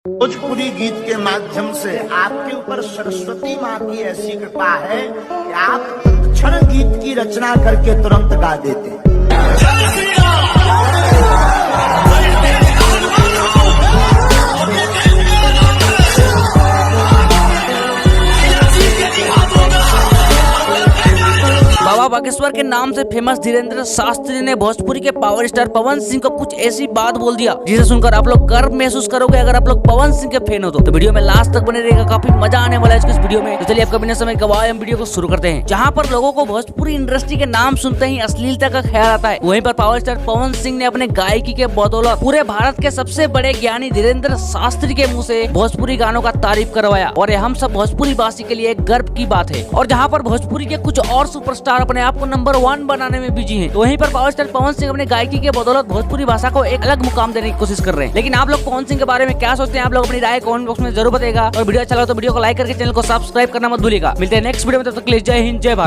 भोजपुरी गीत के माध्यम से आपके ऊपर सरस्वती माँ की ऐसी कृपा है कि आप क्षण गीत की रचना करके तुरंत गा देते हैं। बाबा बागेश्वर के नाम से फेमस धीरेन्द्र शास्त्री ने भोजपुरी के पावर स्टार पवन सिंह को कुछ ऐसी बात बोल दिया जिसे सुनकर आप लोग गर्व महसूस करोगे। अगर आप लोग पवन सिंह के फैन हो तो वीडियो में लास्ट तक बने रहेगा, काफी मजा आने वाला है इस वीडियो में। तो चलिए आपका बिना समय गवाए हम वीडियो को शुरू करते हैं। जहाँ पर लोगों को भोजपुरी इंडस्ट्री के नाम सुनते ही अश्लीलता का ख्याल आता है, वहीं पर पावर स्टार पवन सिंह ने अपने गायकी के बदौलत पूरे भारत के सबसे बड़े ज्ञानी धीरेन्द्र शास्त्री के मुँह से भोजपुरी गानों का तारीफ करवाया और ये हम सब भोजपुरी वासी के लिए एक गर्व की बात है। और जहाँ पर भोजपुरी के कुछ और सुपरस्टार अपने आप को नंबर 1 बनाने में बिजी हैं, तो वहीं पर पावर स्टार पवन सिंह अपने गायकी के बदौलत भोजपुरी भाषा को एक अलग मुकाम देने की कोशिश कर रहे हैं। लेकिन आप लोग पवन सिंह के बारे में क्या सोचते हैं, आप लोग अपनी राय कमेंट बॉक्स में जरूर बताइएगा। और वीडियो अच्छा लगा तो वीडियो को लाइक करके चैनल को सब्सक्राइब करना मत भूलिएगा। मिलते हैं नेक्स्ट वीडियो में, तब तक के लिए जय हिंद जय भारत।